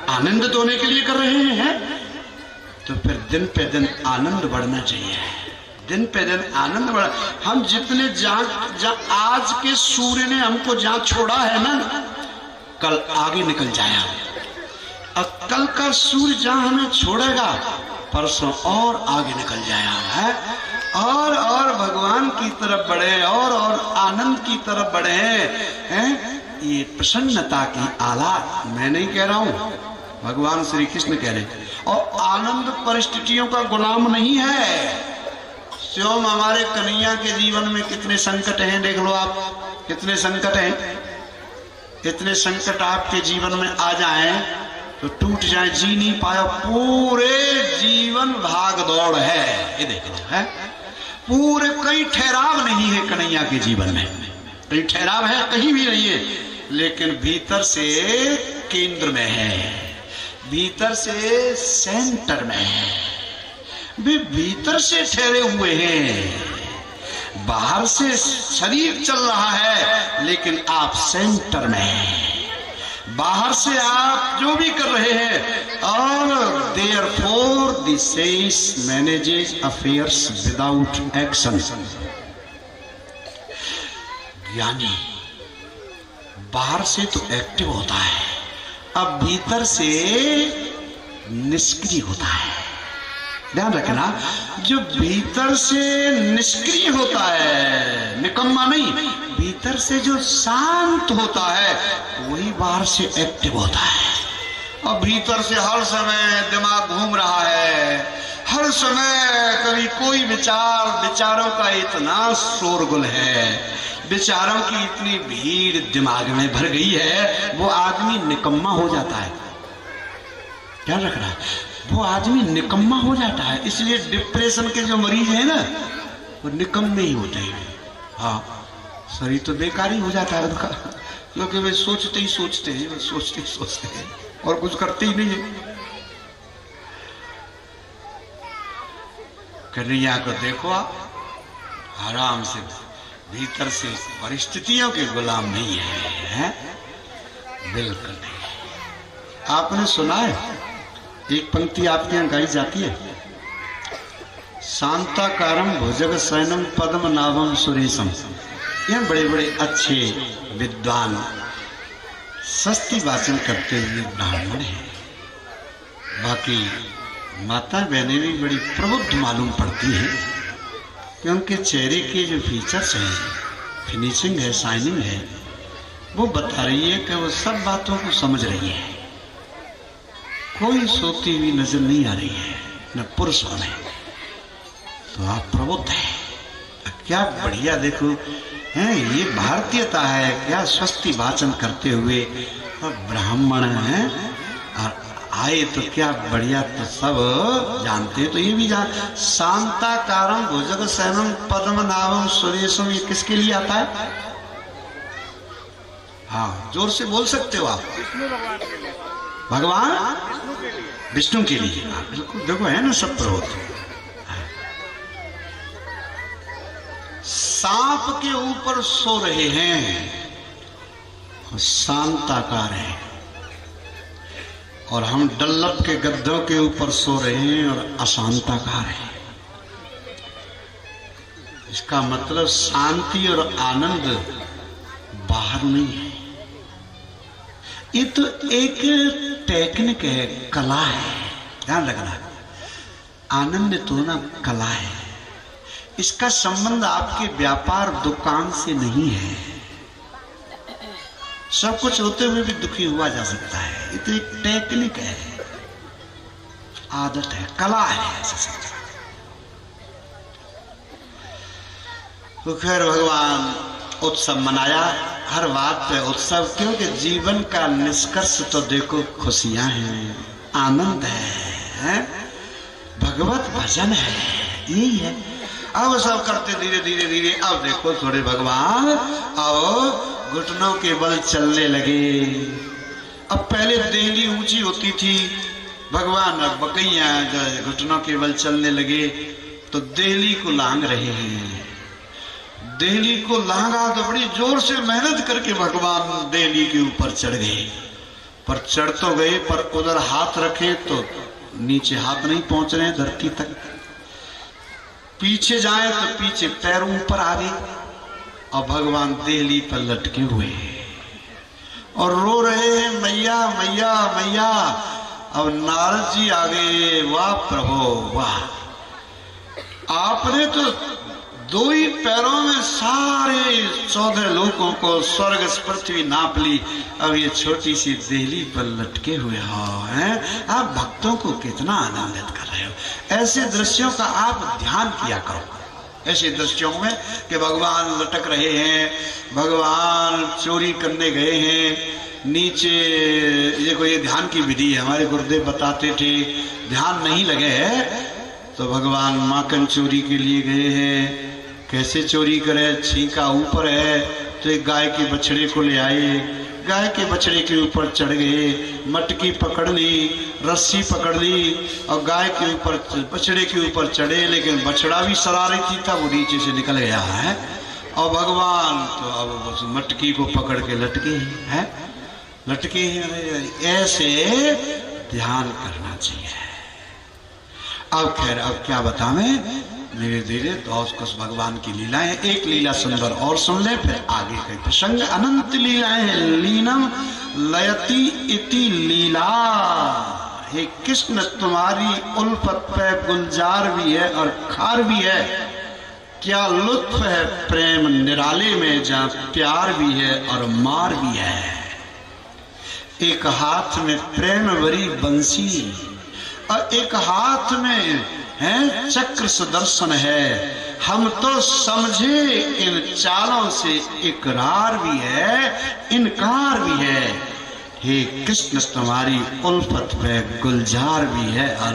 आनंदित होने के लिए कर रहे हैं, तो फिर दिन पे दिन आनंद बढ़ना चाहिए, दिन पे दिन आनंद बढ़। हम जितने आज के सूर्य ने हमको जहां छोड़ा है ना, कल आगे निकल जाए, और कल का सूर्य जहां हमें छोड़ेगा परसों और आगे निकल जाया है, और भगवान की तरफ बढ़े, और आनंद की तरफ बढ़े हैं। ये प्रसन्नता की आला मैं नहीं कह रहा हूं, भगवान श्री कृष्ण कह रहे। और आनंद परिस्थितियों का गुलाम नहीं है। स्वयं हमारे कन्हैया के जीवन में कितने संकट हैं, देख लो आप, कितने संकट हैं। इतने संकट आपके जीवन में आ जाएं तो टूट जाए, जी नहीं पाया, पूरे जीवन भाग दौड़ है, ये देख लो है, पूरे कहीं ठहराव नहीं है कन्हैया के जीवन में, कहीं ठहराव है कहीं भी नहीं है, लेकिन भीतर से केंद्र में है, भीतर से सेंटर में है, वे भीतर से ठहरे हुए हैं। बाहर से शरीर चल रहा है लेकिन आप सेंटर में हैं, बाहर से आप जो भी कर रहे हैं। और therefore the sense manages affairs without action. यानी बाहर से तो एक्टिव होता है, अब भीतर से निष्क्रिय होता है। ध्यान रखना, जो भीतर से निष्क्रिय होता है, निकम्मा नहीं, भीतर से जो शांत होता है वही बाहर से एक्टिव होता है। और भीतर से हर समय दिमाग घूम रहा है, हर समय कभी कोई विचारों का इतना शोरगुल है, विचारों की इतनी भीड़ दिमाग में भर गई है, वो आदमी निकम्मा हो जाता है। ध्यान रखना, वो आदमी निकम्मा हो जाता है। इसलिए डिप्रेशन के जो मरीज हैं ना, वो निकम्मे ही होते हैं। हाँ, शरीर तो बेकार ही हो जाता है उनका, क्योंकि वे सोचते ही सोचते हैं, वे सोचते ही सोचते हैं और कुछ करते ही नहीं है। कन्हैया को देखो आप, आराम से भीतर से परिस्थितियों के गुलाम नहीं है, बिल्कुल नहीं। आपने सुना है, एक पंक्ति आपके यहाँ गाई जाती है, शांताकारम भुजग शयनम पद्म नाभम सुरेशम। यह बड़े बड़े अच्छे विद्वान सस्ती वाचन करते हुए ब्राह्मण हैं। बाकी माता बहनें भी बड़ी प्रबुद्ध मालूम पड़ती हैं, कि उनके चेहरे के जो फीचर्स हैं, फिनिशिंग है, शाइनिंग है, वो बता रही है कि वो सब बातों को समझ रही है, कोई सोती हुई नजर नहीं आ रही है, न पुरुष में। तो आप प्रबुद्ध हैं, क्या बढ़िया, देखो हैं, ये भारतीयता है, क्या स्वस्ति वाचन करते हुए और ब्राह्मण हैं, और आए तो क्या बढ़िया, तो सब जानते हैं। तो ये भी जान, शांताकारम भुजग शयनम पद्म नाभम सुरेशम, ये किसके लिए आता है? हाँ, जोर से बोल सकते हो आप। भगवान विष्णु के लिए। बिल्कुल, देखो है ना सब प्रभुत्व। सांप के ऊपर सो रहे हैं, शांताकार है, और हम डल्लप के गद्दों के ऊपर सो रहे हैं और अशांताकार है। इसका मतलब शांति और आनंद बाहर नहीं है, ये तो एक टेक्निक है, कला है। ध्यान रखना, आनंद तो ना कला है, इसका संबंध आपके व्यापार दुकान से नहीं है। सब कुछ होते हुए भी दुखी हुआ जा सकता है, ये तो एक टेक्निक है, आदत है, कला है, ऐसा समझना। तो खैर भगवान उत्सव मनाया, हर बात पे उत्सव, क्योंकि जीवन का निष्कर्ष तो देखो खुशियां हैं, आनंद है, भगवत भजन है, यही है। अब सब करते धीरे धीरे धीरे, अब देखो थोड़े भगवान अब घुटनों के बल चलने लगे। अब पहले देहली ऊंची होती थी, भगवान अब बकैया घुटनों के बल चलने लगे, तो देहली को लांग रहे हैं। देहली को लांगा तो बड़ी जोर से मेहनत करके भगवान देहली के ऊपर चढ़ गए। पर चढ़ तो गए, पर उधर हाथ रखे तो नीचे हाथ नहीं पहुंच रहे धरती तक, पीछे जाए तो पीछे पैर ऊपर आ गए, और भगवान देहली पर लटके हुए और रो रहे हैं, मैया मैया मैया। अब नारद जी आ गए, वाह प्रभु वाह, आपने तो दो ही पैरों में सारे 14 लोगों को स्वर्ग पृथ्वी नाप ली, अब ये छोटी सी देहली पर लटके हुए हो हैं, आप भक्तों को कितना आनंदित कर रहे हो। ऐसे दृश्यों का आप ध्यान किया करो, ऐसे दृश्यों में कि भगवान लटक रहे हैं, भगवान चोरी करने गए हैं नीचे। ये कोई ध्यान की विधि है, हमारे गुरुदेव बताते थे, ध्यान नहीं लगे है तो भगवान माखन चोरी के लिए गए हैं। कैसे चोरी करे, छींका ऊपर है तो एक गाय के बछड़े को ले आए, गाय के बछड़े के ऊपर चढ़ गए, मटकी पकड़ ली, रस्सी पकड़ ली और गाय के ऊपर बछड़े के ऊपर चढ़े, लेकिन बछड़ा भी शरारती था, वो नीचे से निकल गया है और भगवान तो अब मटकी को पकड़ के लटके हैं, लटके हैं। ऐसे ध्यान करना चाहिए। अब खैर अब क्या बतावें, धीरे धीरे तो कुछ भगवान की लीलाएं, एक लीला सुंदर और सुन ले, फिर आगे के प्रसंग। अनंत लीलाएं हैं, लीनम लयति इति लीला। हे कृष्ण तुम्हारी उल्फत पे गुलजार भी है और खार भी है, क्या लुत्फ है प्रेम निराले में, जहाँ प्यार भी है और मार भी है। एक हाथ में प्रेम भरी बंसी और एक हाथ में है चक्र सुदर्शन है, हम तो समझे इन चालों से इकरार भी है इनकार भी है। हे कृष्ण तुम्हारी उल्फत पे गुलजार भी है और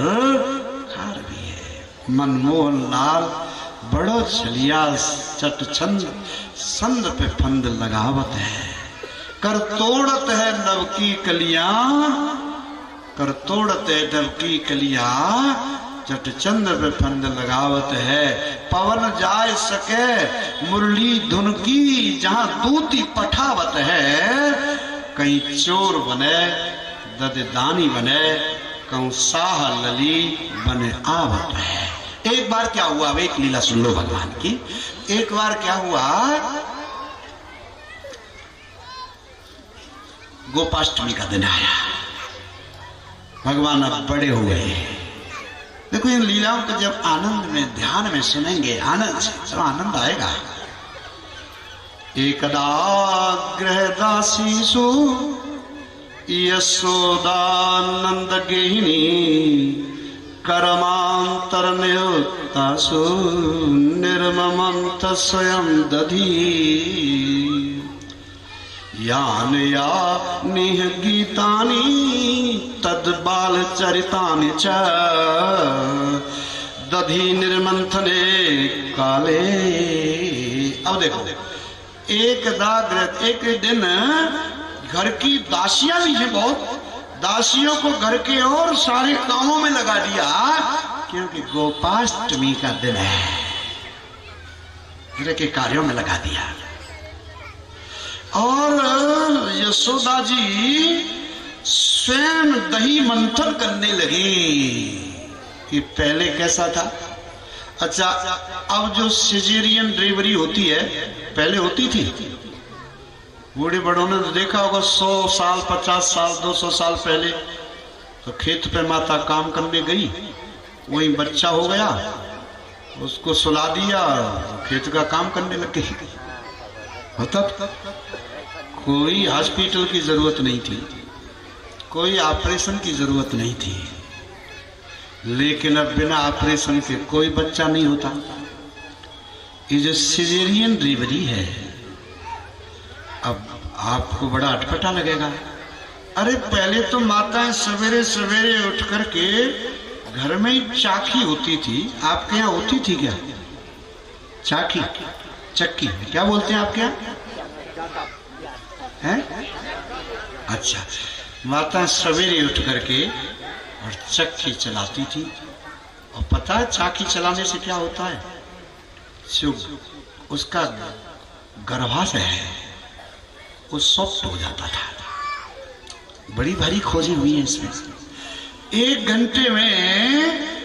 खार भी है। मनमोहन लाल बड़ो छलिया चट छंद संद पे फंद लगावत है, कर तोड़त है नव की कलियां, कर तोड़त है नव की कलियां, चट चंद पे फंद लगावत है। पवन जाय सके मुरली धुन की, जहां दूती पठावत है, कहीं चोर बने दददानी बने, कहूं साह लली बने आवत है। एक बार क्या हुआ, एक लीला सुन लो भगवान की। एक बार क्या हुआ, गोपाष्टमी का दिन आया, भगवान अब बड़े हुए। देखो इन लीलाओं को जब आनंद में ध्यान में सुनेंगे, आनंद से जब आनंद आएगा। एकदा गृहदासीसु यशोदानंद गेहिनी, कर्मांतर नियुक्तासु निर्ममंत स्वयं दधी, यान या निह गीतानि तद बाल चरितानि च, दधी निर्मंथने काले। अब देखो एक दिन घर की दासियां भी हैं बहुत, दासियों को घर के और सारे कामों में लगा दिया, क्योंकि गोपाष्टमी का दिन है, घर के कार्यों में लगा दिया। और यशोदा जी स्वयं दही मंथन करने लगी कि पहले कैसा था। अच्छा, अब जो सिजेरियन डिलीवरी होती है, पहले होती थी, बूढ़े बड़ों ने तो देखा होगा 100 साल 50 साल 200 साल पहले, तो खेत पे माता काम करने गई, वही बच्चा हो गया, उसको सुला दिया, खेत का काम करने लग गई। मतलब कोई हॉस्पिटल की जरूरत नहीं थी, कोई ऑपरेशन की जरूरत नहीं थी, लेकिन अब बिना ऑपरेशन के कोई बच्चा नहीं होता। ये जो सिजेरियन डिलीवरी है, अब आपको बड़ा अटपटा लगेगा। अरे पहले तो माताएं सवेरे सवेरे उठ करके घर में ही चाकी होती थी। आपके यहाँ होती थी क्या चाकी, चक्की क्या बोलते हैं आपके यहाँ है? अच्छा, माता सवेरे उठ करके और चक्की चलाती थी। और पता है चाकी चलाने से क्या होता है, जो उसका गर्भाशय है वो सॉफ्ट हो जाता था। बड़ी भारी खोजें हुई हैं इसमें। 1 घंटे में